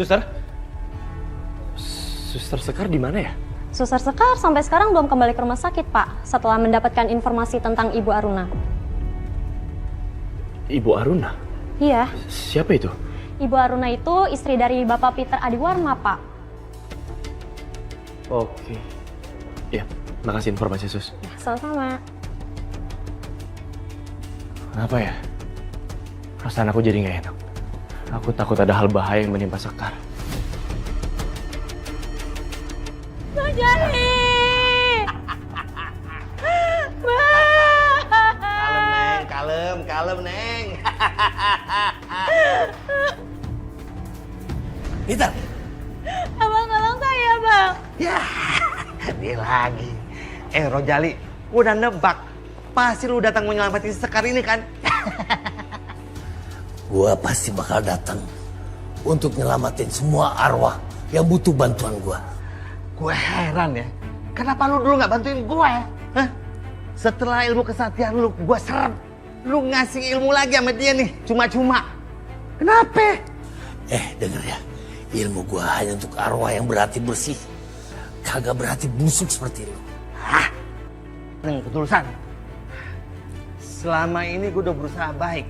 Suster? Suster Sekar di mana ya? Suster Sekar sampai sekarang belum kembali ke rumah sakit, Pak, setelah mendapatkan informasi tentang Ibu Aruna. Ibu Aruna? Iya. Siapa itu? Ibu Aruna itu istri dari Bapak Peter Adiwarma, Pak. Oke. Ya, makasih informasi, Sus. Sama-sama. Kenapa ya? Perasaan aku jadi nggak enak. Aku takut ada hal bahaya yang menimpa Sekar. Rojali! Kalem, Neng. Peter. Abang tolong saya, Bang. Ya, dia lagi. Rojali, gua udah nebak. Pasti lu datang menyelamatin Sekar ini kan? Gua pasti bakal datang untuk nyelamatin semua arwah yang butuh bantuan gua. Gue heran ya, kenapa lu dulu nggak bantuin gue? Hah? Setelah ilmu kesaktian lu, gue serem. Lu ngasih ilmu lagi sama dia nih, cuma-cuma. Kenapa? Denger ya, ilmu gua hanya untuk arwah yang berhati bersih, kagak berhati busuk seperti lu. Hah? Neng, ketulusan. Selama ini gue udah berusaha baik.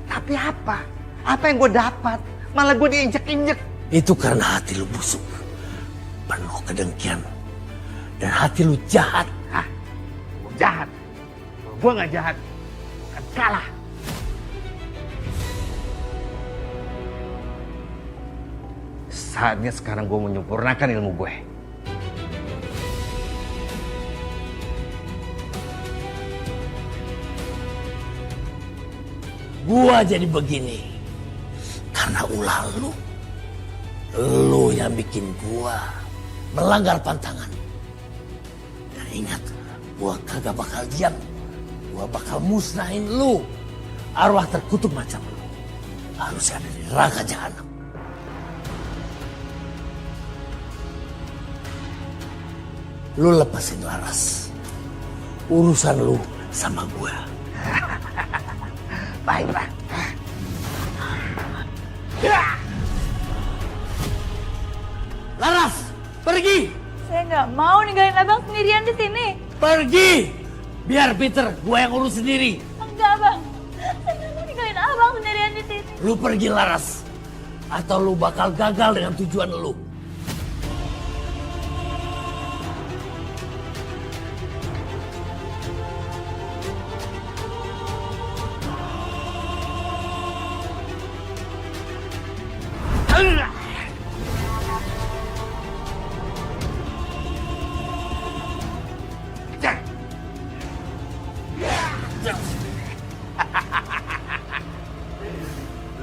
Tapi apa? Apa yang gue dapat? Malah gue diinjek-injek. Itu karena hati lu busuk, penuh kedengkian, dan hati lu jahat. Hah? Gue jahat? Gue nggak jahat. Bukan kalah. Saatnya sekarang gue menyempurnakan ilmu gue. Gua jadi begini karena ulah lu. Lu yang bikin gua melanggar pantangan. Dan ingat, gua kagak bakal diam. Gua bakal musnahin lu. Arwah terkutuk macam lu harus ada di neraka jahanam. Lu lepasin Laras. Urusan lu sama gua. Baiklah. Laras, pergi! Saya nggak mau ninggalin abang sendirian di sini. Pergi! Biar Peter, gua yang urus sendiri. Enggak, Bang. Saya nggak mau ninggalin abang sendirian di sini. Lu pergi Laras, atau lu bakal gagal dengan tujuan lu.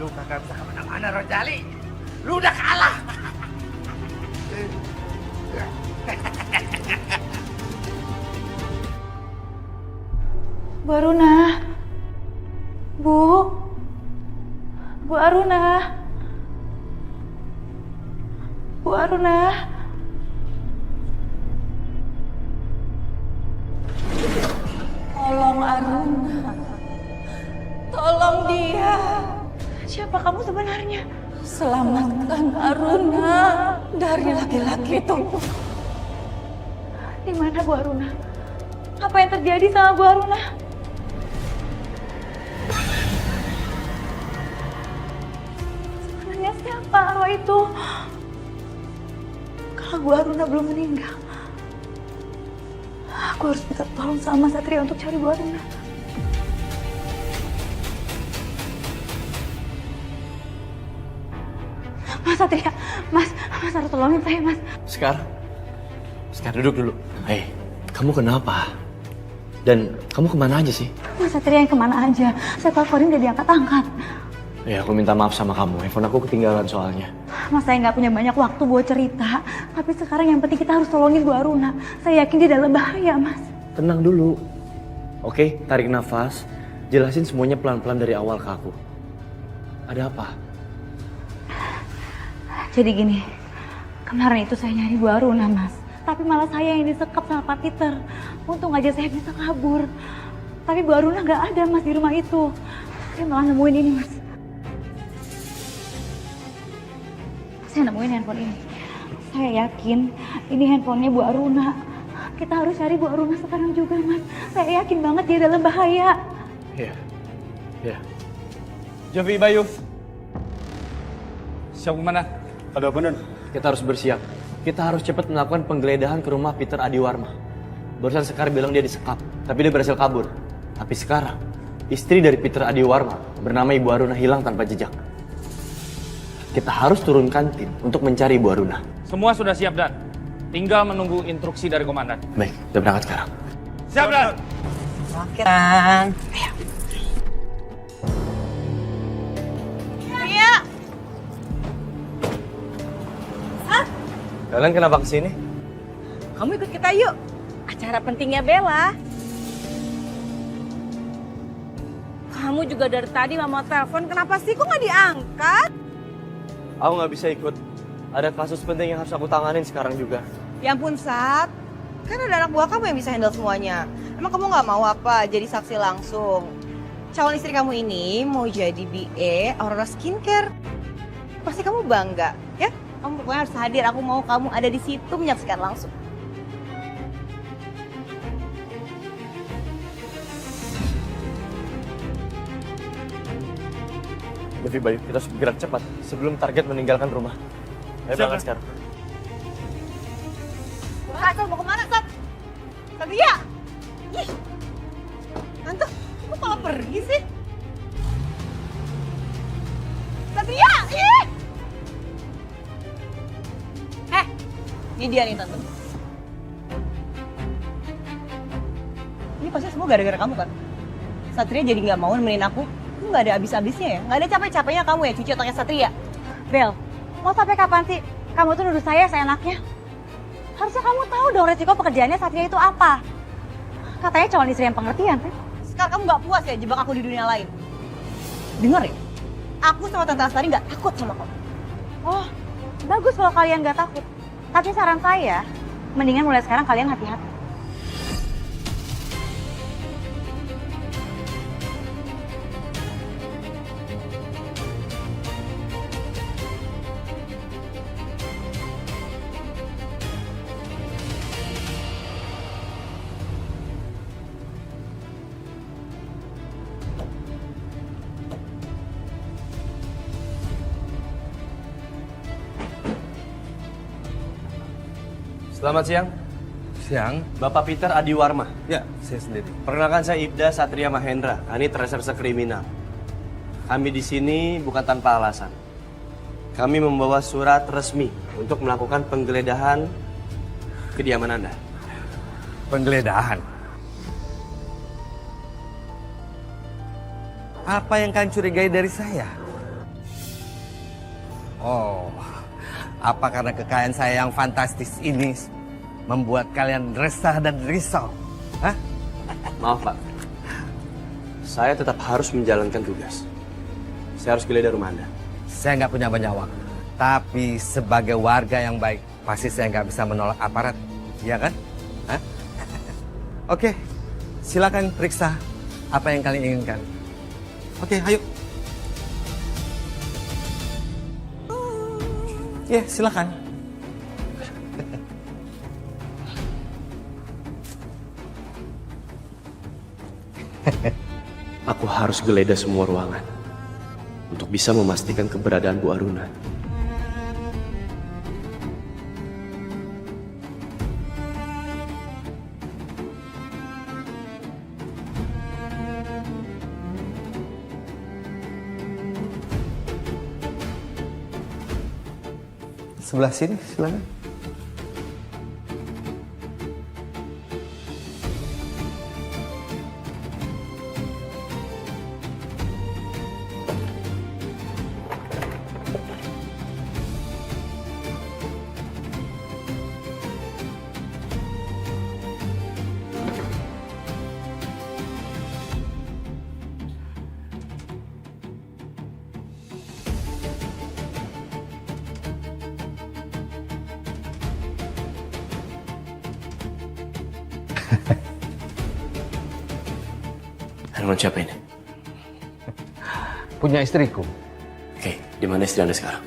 Lu kagak bisa kemana-mana, Rojali. Lu udah kalah. Bu Aruna. Bu Aruna. Bu Aruna. Tolong Aruna. Tolong dia. Siapa kamu sebenarnya? Selamatkan Aruna dari laki-laki itu. Di mana Bu Aruna? Apa yang terjadi sama Bu Aruna? Sebenarnya siapa arwah itu? Kalau Bu Aruna belum meninggal, aku harus minta tolong sama Satria untuk cari Bu Aruna. Mas Satria, Mas harus tolongin saya, Mas. Sekar duduk dulu. Hei, kamu kenapa? Dan kamu kemana aja sih? Mas Satria yang kemana aja? Saya teleponin gak diangkat-angkat. Ya, aku minta maaf sama kamu. Handphone aku ketinggalan soalnya. Mas, saya nggak punya banyak waktu buat cerita. Tapi sekarang yang penting kita harus tolongin Bu Aruna. Saya yakin dia dalam bahaya, Mas. Tenang dulu. Oke, tarik nafas. Jelasin semuanya pelan-pelan dari awal ke aku. Ada apa? Jadi gini, kemarin itu saya nyari Bu Aruna, Mas. Tapi malah saya yang disekap sama Pak Peter. Untung aja saya bisa kabur. Tapi Bu Aruna nggak ada, Mas, di rumah itu. Saya malah nemuin ini, Mas. saya nemuin handphone ini. Saya yakin ini handphonenya Bu Aruna. Kita harus cari Bu Aruna sekarang juga, Mas. Saya yakin banget dia dalam bahaya. Iya. Iya. Jovi, Bayu. Siap kemana? Ada apa, Nun? Kita harus bersiap. Kita harus cepat melakukan penggeledahan ke rumah Peter Adiwarma. Barusan Sekar bilang dia disekap, tapi dia berhasil kabur. Tapi sekarang, istri dari Peter Adiwarma bernama Ibu Aruna hilang tanpa jejak. Kita harus turunkan tim untuk mencari Ibu Aruna. Semua sudah siap, Dan. Tinggal menunggu instruksi dari komandan. Baik, kita berangkat sekarang. Siap, Dan. Oke, Dan. Iya. Kalian kenapa kesini? Kamu ikut kita yuk. Acara pentingnya Bella. Kamu juga dari tadi mama telepon. Kenapa sih kok nggak diangkat? Aku nggak bisa ikut. Ada kasus penting yang harus aku tanganin sekarang juga. Ya ampun, Sat. Kan ada anak buah kamu yang bisa handle semuanya. Emang kamu nggak mau apa jadi saksi langsung? Calon istri kamu ini mau jadi BA Aurora Skincare. Pasti kamu bangga, ya? Kamu pokoknya harus hadir. Aku mau kamu ada di situ menyaksikan langsung. Lebih baik kita harus bergerak cepat sebelum target meninggalkan rumah. Ayo berangkat sekarang. Sat, mau kemana, Sat? Satria! Ih! Tante, kok malah pergi sih? Satria! Ih! Ini dia nih, Tante. Ini pasti semua gara-gara kamu kan? Satria jadi nggak mau nemenin aku. Itu nggak ada habis-habisnya ya? Nggak ada capek-capeknya kamu ya cuci otaknya Satria? Bel, mau sampai kapan sih kamu tuh nuduh saya seenaknya? Harusnya kamu tahu dong resiko pekerjaannya Satria itu apa. Katanya calon istri yang pengertian, kan? Sekarang kamu nggak puas ya jebak aku di dunia lain? Dengar ya, aku sama Tante Astari nggak takut sama kamu. Oh, bagus kalau kalian nggak takut. Tapi saran saya, mendingan mulai sekarang kalian hati-hati. Selamat siang. Siang. Bapak Peter Adiwarma. Ya, saya sendiri. Perkenalkan saya Ibda Satria Mahendra, Kanit Reserse Kriminal. Kami di sini bukan tanpa alasan. Kami membawa surat resmi untuk melakukan penggeledahan kediaman Anda. Penggeledahan. Apa yang kalian curigai dari saya? Oh, apa karena kekayaan saya yang fantastis ini membuat kalian resah dan risau? Hah? Maaf Pak, saya tetap harus menjalankan tugas. Saya harus geledah rumah Anda. Saya nggak punya banyak waktu. Tapi sebagai warga yang baik, pasti saya nggak bisa menolak aparat. Iya kan? Hah? Oke, silakan periksa apa yang kalian inginkan. Oke, ayo. Ya, silakan. Aku harus geledah semua ruangan untuk bisa memastikan keberadaan Bu Aruna. Sebelah sini, silakan. Handphone siapa ini? Punya istriku. Oke, di mana istri Anda sekarang?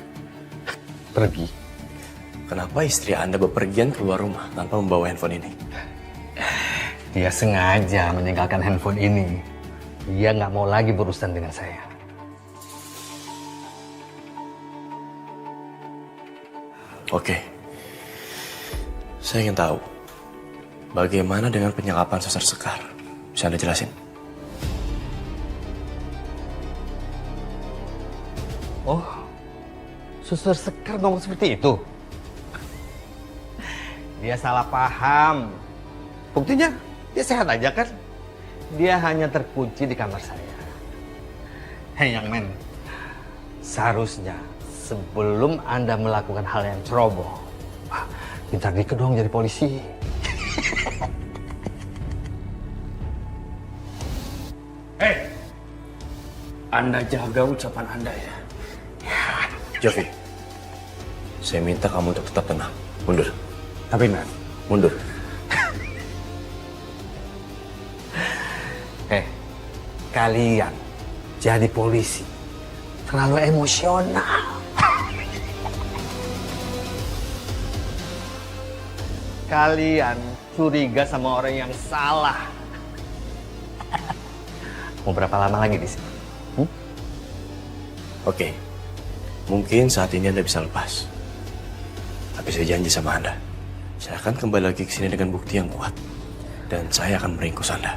Pergi? Kenapa istri Anda bepergian keluar rumah tanpa membawa handphone ini? Dia sengaja meninggalkan handphone ini. Dia nggak mau lagi berurusan dengan saya. Oke. Saya ingin tahu, bagaimana dengan penyekapan Suster Sekar? Bisa Anda jelasin? Oh, Suster Sekar ngomong seperti itu? Dia salah paham. Buktinya, dia sehat aja kan? Dia hanya terkunci di kamar saya. Hei, young man. Seharusnya sebelum Anda melakukan hal yang ceroboh, pintar dikit dong jadi polisi. Hei, Anda jaga ucapan Anda ya. Jovi, saya minta kamu untuk tetap tenang. Mundur. Tapi man, Mundur. kalian jadi polisi terlalu emosional. Kalian curiga sama orang yang salah. Mau berapa lama lagi di sini? Oke. Mungkin saat ini Anda bisa lepas. Tapi saya janji sama Anda, saya akan kembali lagi ke sini dengan bukti yang kuat. Dan saya akan meringkus Anda.